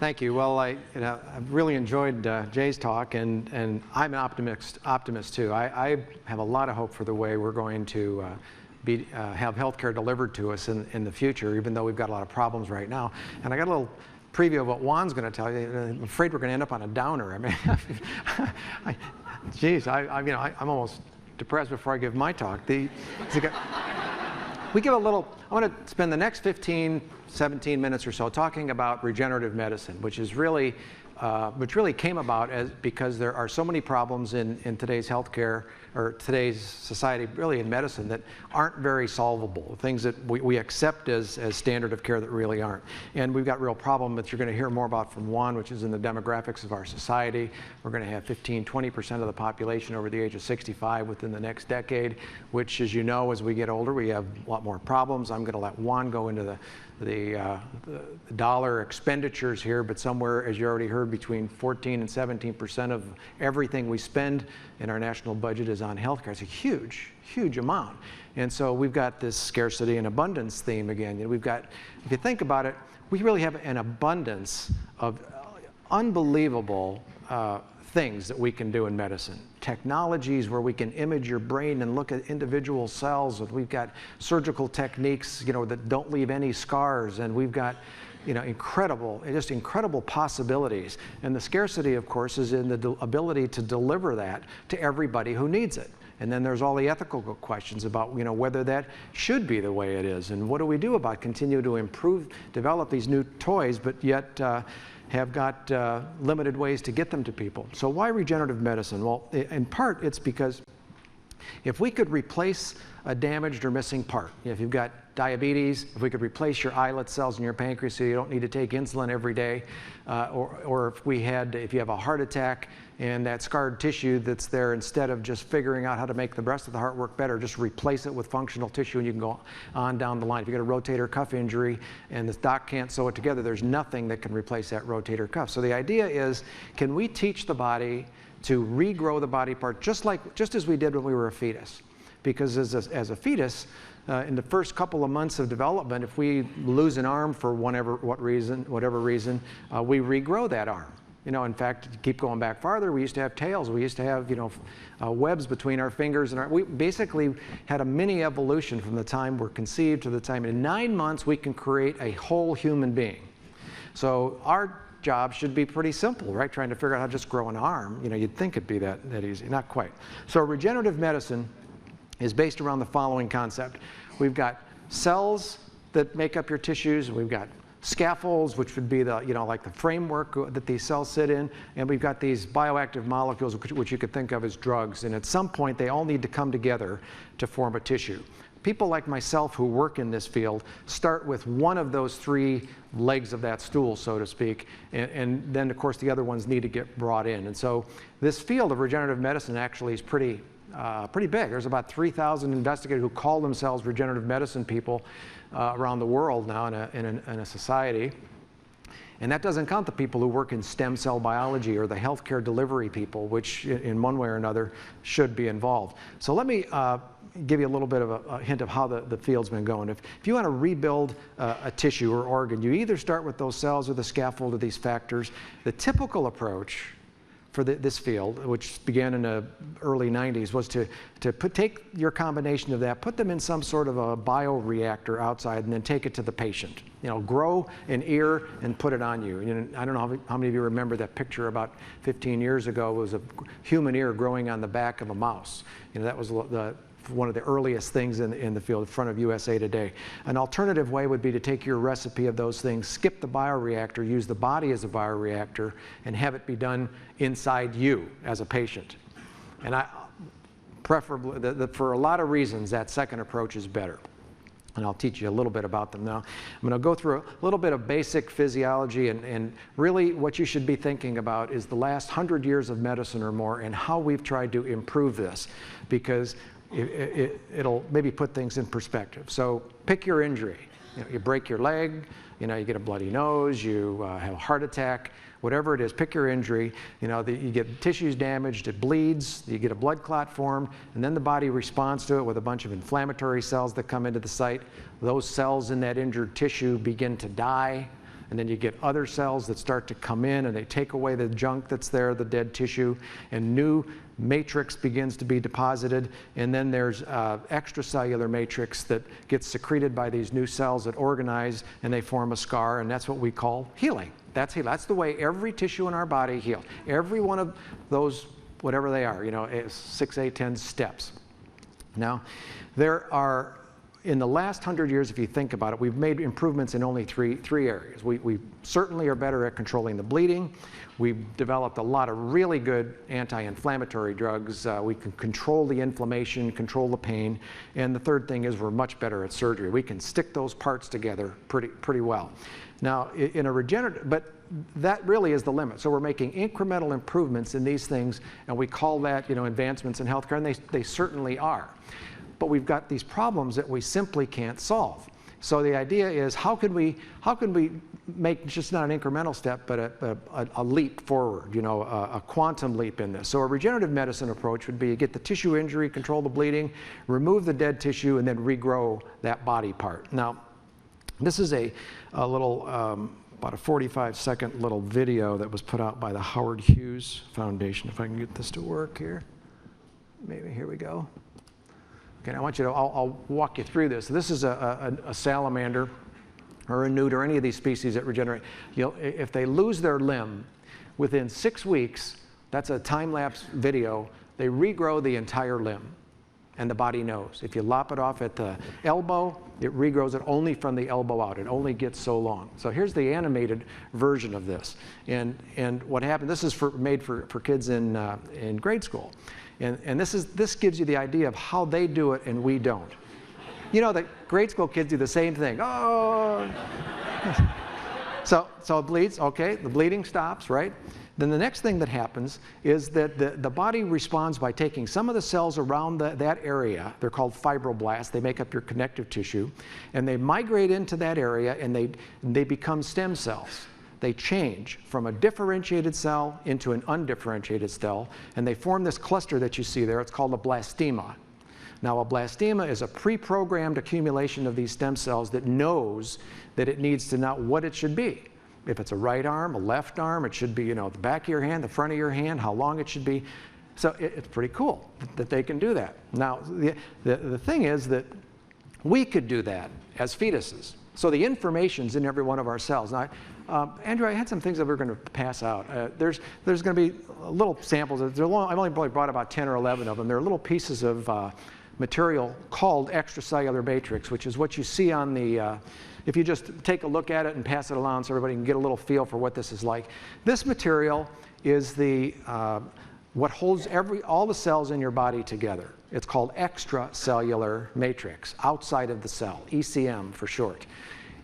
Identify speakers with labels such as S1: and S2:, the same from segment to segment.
S1: Thank you. Well, I've really enjoyed Jay's talk, and I'm an optimist too. I have a lot of hope for the way we're going to have healthcare delivered to us in the future, even though we've got a lot of problems right now. And I got a little preview of what Juan's going to tell you. I'm afraid we're going to end up on a downer. I mean, geez, I'm almost depressed before I give my talk. We give a little, I want to spend the next 15, 17 minutes or so talking about regenerative medicine, which really came about because there are so many problems in today's healthcare, or today's society, really in medicine, that aren't very solvable, things that we accept as standard of care that really aren't. And we've got real problem that you're going to hear more about from Juan, which is in the demographics of our society. We're going to have 15–20% of the population over the age of 65 within the next decade, which, as you know, as we get older, we have a lot more problems. I'm going to let Juan go into the dollar expenditures here, but somewhere, as you already heard, between 14 and 17% of everything we spend in our national budget is on healthcare. It's a huge, huge amount. And so we've got this scarcity and abundance theme again. You know, we've got, if you think about it, we really have an abundance of unbelievable things that we can do in medicine. Technologies where we can image your brain and look at individual cells. We've got surgical techniques, you know, that don't leave any scars, and we've got, you know, just incredible possibilities. And the scarcity, of course, is in the ability to deliver that to everybody who needs it. And then there's all the ethical questions about, you know, whether that should be the way it is, and what do we do about continue to improve, develop these new toys, but yet have got limited ways to get them to people. So why regenerative medicine? Well, in part, it's because if we could replace a damaged or missing part, if you've got diabetes, if we could replace your islet cells in your pancreas so you don't need to take insulin every day, or if you have a heart attack and that scarred tissue that's there, instead of just figuring out how to make the rest of the heart work better, just replace it with functional tissue and you can go on down the line. If you get a rotator cuff injury and the doc can't sew it together, there's nothing that can replace that rotator cuff. So the idea is, can we teach the body to regrow the body part just as we did when we were a fetus? Because as a fetus, in the first couple of months of development, if we lose an arm for whatever reason, we regrow that arm. You know, in fact, to keep going back farther, we used to have tails. We used to have, you know, webs between our fingers, and we basically had a mini evolution from the time we're conceived to the time. In 9 months, we can create a whole human being. So our job should be pretty simple, right? Trying to figure out how to just grow an arm. You know, you'd think it'd be that easy. Not quite. So regenerative medicine is based around the following concept. We've got cells that make up your tissues. We've got scaffolds, which would be the, you know, like the framework that these cells sit in, and we've got these bioactive molecules, which you could think of as drugs, and at some point they all need to come together to form a tissue. People like myself who work in this field start with one of those three legs of that stool, so to speak, and then of course the other ones need to get brought in. And so this field of regenerative medicine actually is pretty big. There's about 3,000 investigators who call themselves regenerative medicine people around the world now in a society. And that doesn't count the people who work in stem cell biology or the healthcare delivery people, which in one way or another should be involved. So let me give you a little bit of a hint of how the field's been going. If you want to rebuild a tissue or organ, you either start with those cells or the scaffold or these factors. The typical approach for this field, which began in the early 90s, was to take your combination of that, put them in some sort of a bioreactor outside, and then take it to the patient. You know, grow an ear and put it on you. You know, I don't know how many of you remember that picture about 15 years ago. It was a human ear growing on the back of a mouse. You know, that was one of the earliest things in the field in front of USA Today. An alternative way would be to take your recipe of those things, skip the bioreactor, use the body as a bioreactor, and have it be done inside you as a patient. And preferably, for a lot of reasons, that second approach is better. And I'll teach you a little bit about them now. I'm going to go through a little bit of basic physiology, and really what you should be thinking about is the last 100 years of medicine or more and how we've tried to improve this, because it'll maybe put things in perspective. So pick your injury. You know, you break your leg, you know, you get a bloody nose, you have a heart attack, whatever it is, pick your injury. You know, you get tissues damaged, it bleeds, you get a blood clot formed, and then the body responds to it with a bunch of inflammatory cells that come into the site. Those cells in that injured tissue begin to die, and then you get other cells that start to come in and they take away the junk that's there, the dead tissue, and new matrix begins to be deposited, and then there's extracellular matrix that gets secreted by these new cells that organize and they form a scar, and that's what we call healing. That's healing. That's the way every tissue in our body heals. Every one of those, whatever they are, 6, 8, 10 steps. Now, there are, in the last 100 years, if you think about it, we've made improvements in only three areas. We certainly are better at controlling the bleeding. We've developed a lot of really good anti-inflammatory drugs. We can control the inflammation, control the pain. And the third thing is we're much better at surgery. We can stick those parts together pretty well. Now, in a regenerative, but that really is the limit. So we're making incremental improvements in these things, and we call that, advancements in healthcare, and they certainly are. But we've got these problems that we simply can't solve. So the idea is, how can we make just not an incremental step, but a leap forward, a quantum leap in this. So a regenerative medicine approach would be get the tissue injury, control the bleeding, remove the dead tissue, and then regrow that body part. Now, this is a little, about a 45-second little video that was put out by the Howard Hughes Foundation. If I can get this to work here. Maybe, here we go. Okay, I want you to, I'll walk you through this. This is a salamander or a newt or any of these species that regenerate. If they lose their limb, within 6 weeks, that's a time-lapse video, they regrow the entire limb. And the body knows. If you lop it off at the elbow, it regrows it only from the elbow out. It only gets so long. So here's the animated version of this. And what happened, this is made for kids in grade school. And this gives you the idea of how they do it and we don't. The grade school kids do the same thing. Oh! So it bleeds, okay, the bleeding stops, right? Then the next thing that happens is that the body responds by taking some of the cells around that area. They're called fibroblasts. They make up your connective tissue. And they migrate into that area and they become stem cells. They change from a differentiated cell into an undifferentiated cell, and they form this cluster that you see there. It's called a blastema. Now, a blastema is a pre-programmed accumulation of these stem cells that knows that it needs to know what it should be. If it's a right arm, a left arm, it should be, the back of your hand, the front of your hand, how long it should be. So it's pretty cool that they can do that. Now, the thing is that we could do that as fetuses. So the information's in every one of our cells. Now, Andrew, I had some things that we're going to pass out. There's going to be little samples. I've only probably brought about 10 or 11 of them. They're little pieces of material called extracellular matrix, which is what you see on the, if you just take a look at it and pass it along so everybody can get a little feel for what this is like. This material is what holds all the cells in your body together. It's called extracellular matrix, outside of the cell, ECM for short.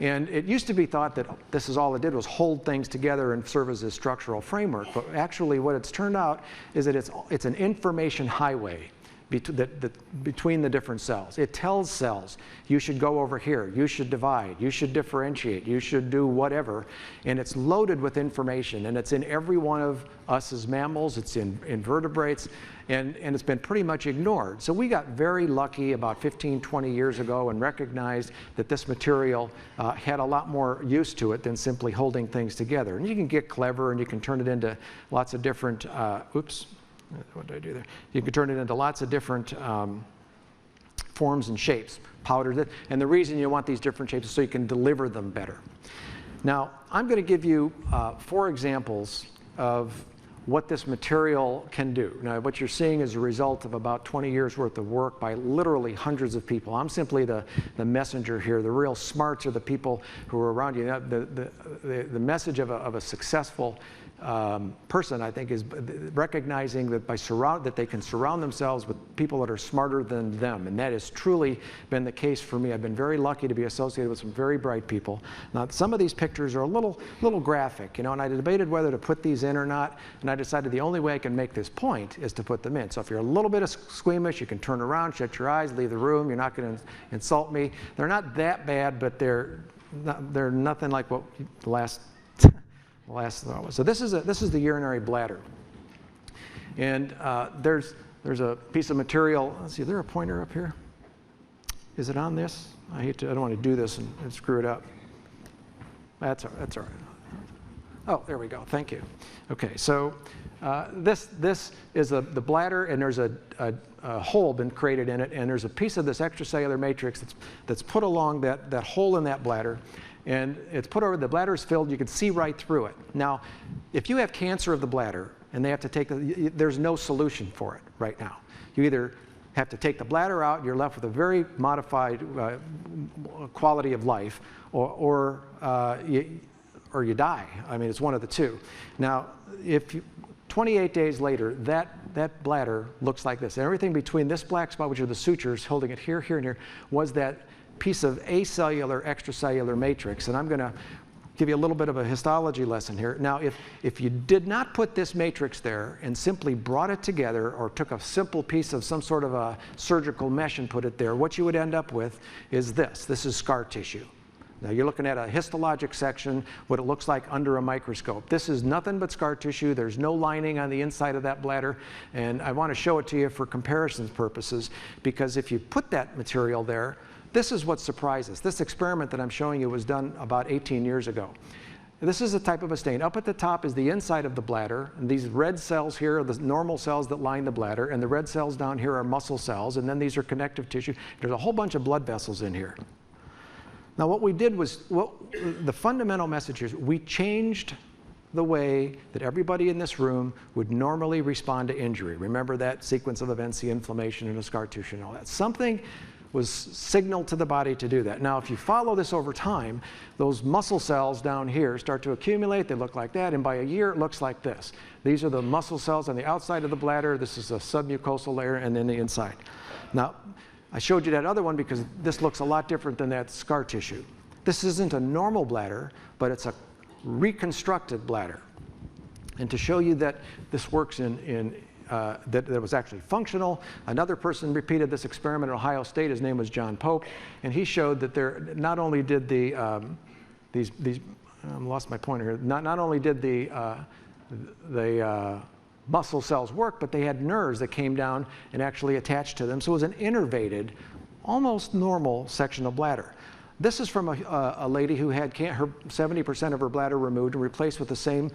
S1: And it used to be thought that this is all it did was hold things together and serve as a structural framework. But actually what it's turned out is that it's an information highway between the different cells. It tells cells, you should go over here, you should divide, you should differentiate, you should do whatever. And it's loaded with information, and it's in every one of us as mammals, it's in invertebrates, and it's been pretty much ignored. So we got very lucky about 15, 20 years ago and recognized that this material had a lot more use to it than simply holding things together. And you can get clever and you can turn it into lots of different, oops. What did I do there? You can turn it into lots of different forms and shapes, powders it. And the reason you want these different shapes is so you can deliver them better. Now, I'm going to give you 4 examples of what this material can do. Now, what you're seeing is a result of about 20 years worth of work by literally hundreds of people. I'm simply the messenger here. The real smarts are the people who are around you. The message of a successful person, I think, is recognizing that that they can surround themselves with people that are smarter than them, and that has truly been the case for me. I've been very lucky to be associated with some very bright people. Now, some of these pictures are a little graphic, and I debated whether to put these in or not, and I decided the only way I can make this point is to put them in. So if you're a little bit squeamish, you can turn around, shut your eyes, leave the room. You're not going to insult me. They're not that bad, but they're nothing like what the last thought was. So this is the urinary bladder, and there's a piece of material. Let's see, is there a pointer up here? Is it on this? I don't want to do this and screw it up. That's all right. Oh, there we go. Thank you. Okay, so this is the bladder, and there's a hole been created in it, and there's a piece of this extracellular matrix that's put along that hole in that bladder, and it's put over. The bladder is filled. You can see right through it. Now, if you have cancer of the bladder and they have to take there's no solution for it right now. You either have to take the bladder out, you're left with a very modified quality of life, or you die. I mean, it's one of the two. Now, 28 days later, that bladder looks like this. And everything between this black spot, which are the sutures holding it here, here, and here, was that piece of acellular, extracellular matrix. And I'm going to give you a little bit of a histology lesson here. Now, if you did not put this matrix there and simply brought it together, or took a simple piece of some sort of a surgical mesh and put it there, what you would end up with is this. This is scar tissue. Now, you're looking at a histologic section, what it looks like under a microscope. This is nothing but scar tissue. There's no lining on the inside of that bladder. And I want to show it to you for comparison purposes, because if you put that material there, this is what surprises. This experiment that I'm showing you was done about 18 years ago. This is a type of a stain. Up at the top is the inside of the bladder, and these red cells here are the normal cells that line the bladder, and the red cells down here are muscle cells, and then these are connective tissue. There's a whole bunch of blood vessels in here. Now, what we did was, the fundamental message is we changed the way that everybody in this room would normally respond to injury. Remember that sequence of events, the inflammation and the scar tissue and all that. Something was signaled to the body to do that. Now, if you follow this over time, those muscle cells down here start to accumulate. They look like that, and by a year, it looks like this. These are the muscle cells on the outside of the bladder. This is a submucosal layer, and then the inside. Now, I showed you that other one because this looks a lot different than that scar tissue. This isn't a normal bladder, but it's a reconstructed bladder. And to show you that this works that it was actually functional, another person repeated this experiment at Ohio State. His name was John Pope, and he showed that there not only did the I lost my pointer here. Not only did the muscle cells work, but they had nerves that came down and actually attached to them. So it was an innervated, almost normal sectional bladder. This is from a lady who had her 70% of her bladder removed and replaced with the same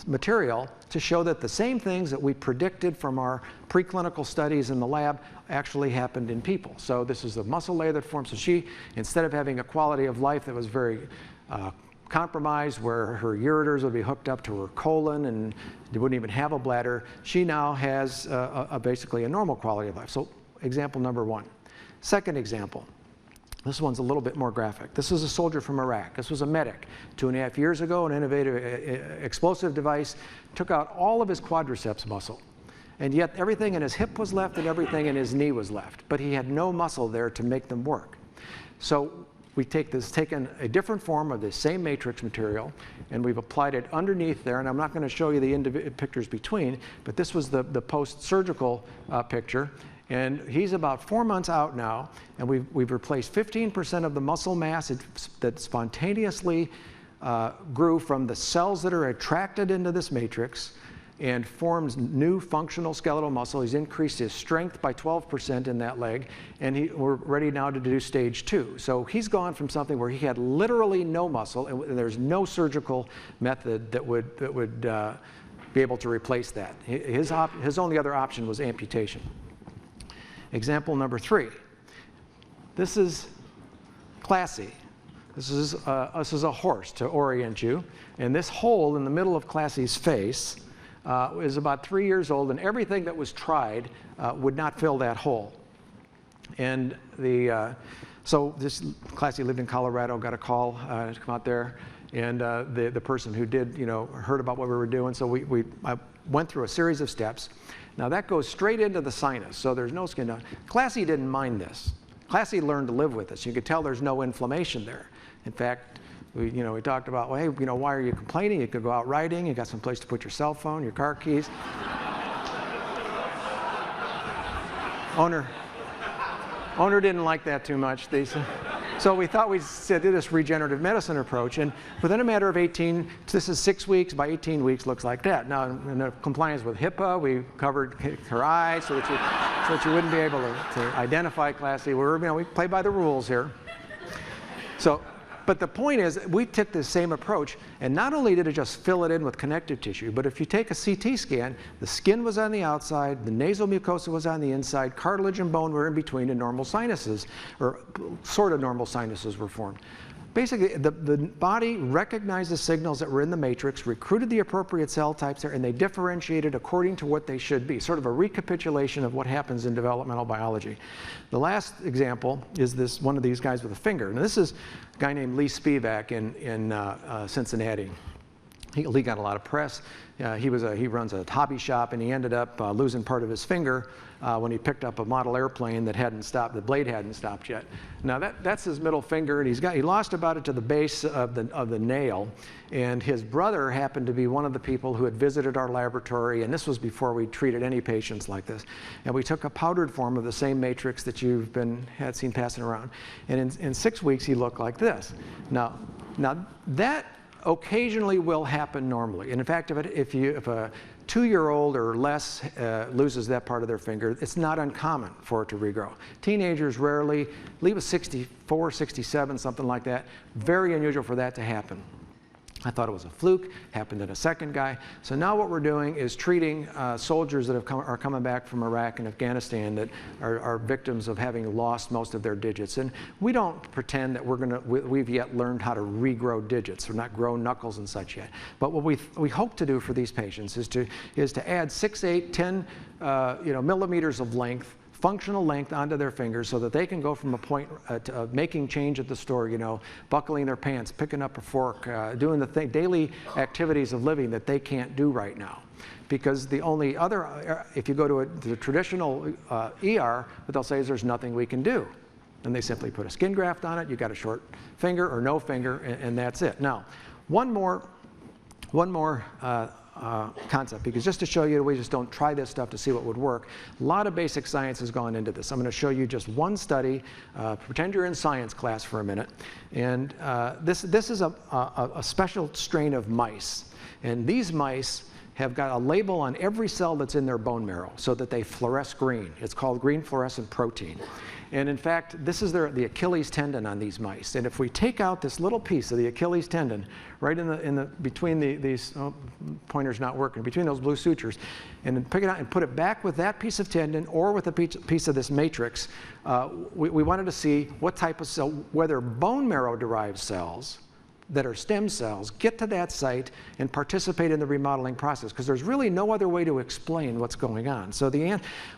S1: material, to show that the same things that we predicted from our preclinical studies in the lab actually happened in people. So this is the muscle layer that forms. So she, instead of having a quality of life that was very compromised, where her ureters would be hooked up to her colon and they wouldn't even have a bladder, she now has basically a normal quality of life. So example number one. Second example. This one's a little bit more graphic. This is a soldier from Iraq. This was a medic. 2.5 years ago, an innovative explosive device took out all of his quadriceps muscle. And yet everything in his hip was left and everything in his knee was left. But he had no muscle there to make them work. So we taken a different form of the same matrix material, and we've applied it underneath there. And I'm not going to show you the pictures between, but this was the post-surgical picture. And he's about 4 months out now, and we've replaced 15% of the muscle mass that spontaneously grew from the cells that are attracted into this matrix and forms new functional skeletal muscle. He's increased his strength by 12% in that leg, and we're ready now to do stage 2. So he's gone from something where he had literally no muscle, and there's no surgical method that would be able to replace that. His only other option was amputation. Example number 3. This is Classy. This is a horse, to orient you. And this hole in the middle of Classy's face is about 3 years old, and everything that was tried would not fill that hole. And so this Classy lived in Colorado, got a call to come out there, and the person who did, heard about what we were doing. So I went through a series of steps. Now that goes straight into the sinus, so there's no skin. Now, Classy didn't mind this. Classy learned to live with this. You could tell there's no inflammation there. In fact, we talked about, well, hey, why are you complaining? You could go out riding. You got some place to put your cell phone, your car keys. Owner didn't like that too much. So we thought we'd do this regenerative medicine approach, and within a matter of 18, this is 6 weeks, by 18 weeks looks like that. Now, in compliance with HIPAA, we covered her eyes so that you wouldn't be able to identify Classy. We play by the rules here. So But the point is, we took the same approach, and not only did it just fill it in with connective tissue, but if you take a CT scan, the skin was on the outside, the nasal mucosa was on the inside, cartilage and bone were in between, and normal sinuses, or sort of normal sinuses were formed. Basically, the body recognized the signals that were in the matrix, recruited the appropriate cell types there, and they differentiated according to what they should be, sort of a recapitulation of what happens in developmental biology. The last example is this one of these guys with a finger. Now, this is a guy named Lee Spivak in Cincinnati. He got a lot of press. He runs a hobby shop, and he ended up losing part of his finger when he picked up a model airplane that hadn't stopped, the blade hadn't stopped yet. Now that's his middle finger, and he lost about it to the base of the nail. And his brother happened to be one of the people who had visited our laboratory, and this was before we treated any patients like this. And we took a powdered form of the same matrix that you've had seen passing around. And in 6 weeks, he looked like this. Now that occasionally will happen normally. And in fact, if a 2-year-old or less loses that part of their finger, it's not uncommon for it to regrow. Teenagers rarely. Lee was 64, 67, something like that. Very unusual for that to happen. I thought it was a fluke, happened in a second guy. So now what we're doing is treating soldiers that are coming back from Iraq and Afghanistan that are victims of having lost most of their digits. And we don't pretend that we've yet learned how to regrow digits, or not grow knuckles and such yet. But what we hope to do for these patients is to add 6, 8, 10 millimeters of length, functional length onto their fingers, so that they can go from a point to making change at the store, buckling their pants, picking up a fork, doing the daily activities of living that they can't do right now. Because the only other, if you go to the traditional ER, what they'll say is there's nothing we can do. And they simply put a skin graft on it, you got a short finger or no finger, and that's it. Now, one more concept, because just to show you, we just don't try this stuff to see what would work. A lot of basic science has gone into this. I'm going to show you just one study. Pretend you're in science class for a minute. And this is a special strain of mice. And these mice have got a label on every cell that's in their bone marrow so that they fluoresce green. It's called green fluorescent protein. And in fact, this is the Achilles tendon on these mice. And if we take out this little piece of the Achilles tendon, right between these pointer's not working, between those blue sutures, and then pick it out and put it back with that piece of tendon or with a piece of this matrix, we wanted to see what type of cell, whether bone marrow-derived cells that are stem cells get to that site and participate in the remodeling process, because there's really no other way to explain what's going on. So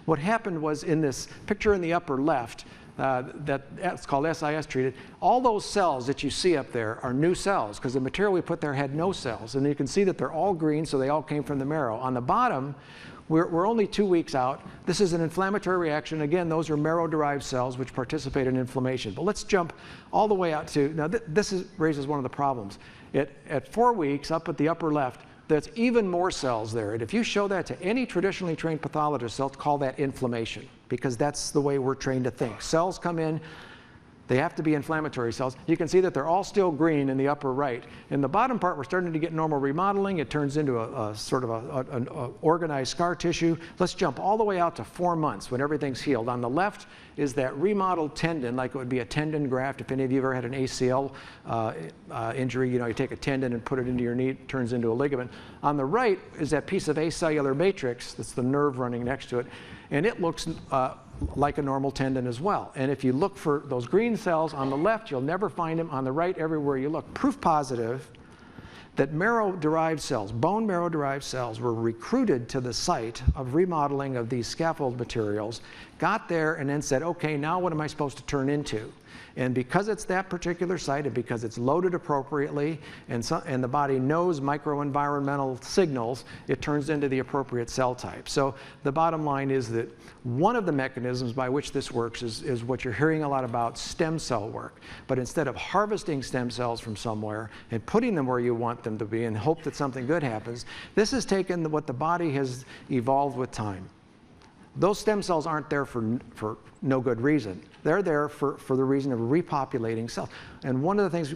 S1: what happened was, in this picture in the upper left, that's called SIS treated, all those cells that you see up there are new cells, because the material we put there had no cells. And you can see that they're all green, so they all came from the marrow. On the bottom, we're only 2 weeks out. This is an inflammatory reaction. Again, those are marrow-derived cells which participate in inflammation. But let's jump all the way out to, now this raises one of the problems. At 4 weeks, up at the upper left, there's even more cells there. And if you show that to any traditionally trained pathologist, they'll call that inflammation, because that's the way we're trained to think. Cells come in, they have to be inflammatory cells. You can see that they're all still green in the upper right. In the bottom part, we're starting to get normal remodeling. It turns into a sort of an organized scar tissue. Let's jump all the way out to 4 months when everything's healed. On the left is that remodeled tendon, like it would be a tendon graft. If any of you have ever had an ACL injury, you take a tendon and put it into your knee, it turns into a ligament. On the right is that piece of acellular matrix, that's the nerve running next to it, and it looks like a normal tendon as well. And if you look for those green cells on the left, you'll never find them. On the right, everywhere you look. Proof positive that marrow-derived cells, bone marrow-derived cells, were recruited to the site of remodeling of these scaffold materials, got there, and then said, okay, now what am I supposed to turn into? And because it's that particular site, and because it's loaded appropriately, and the body knows microenvironmental signals, it turns into the appropriate cell type. So the bottom line is that one of the mechanisms by which this works is what you're hearing a lot about, stem cell work. But instead of harvesting stem cells from somewhere and putting them where you want them to be and hope that something good happens, this has taken what the body has evolved with time. Those stem cells aren't there for no good reason. They're there for the reason of repopulating cells. And one of the things,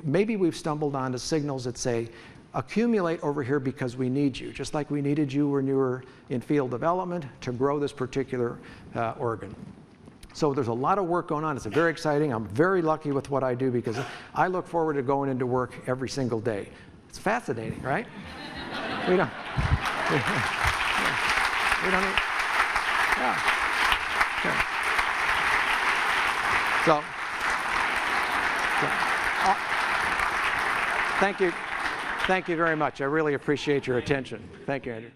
S1: maybe we've stumbled onto signals that say, accumulate over here because we need you, just like we needed you when you were in field development to grow this particular organ. So there's a lot of work going on. It's very exciting. I'm very lucky with what I do because I look forward to going into work every single day. It's fascinating, right? We don't need, yeah. So thank you very much. I really appreciate your attention. Thank you, Andrew.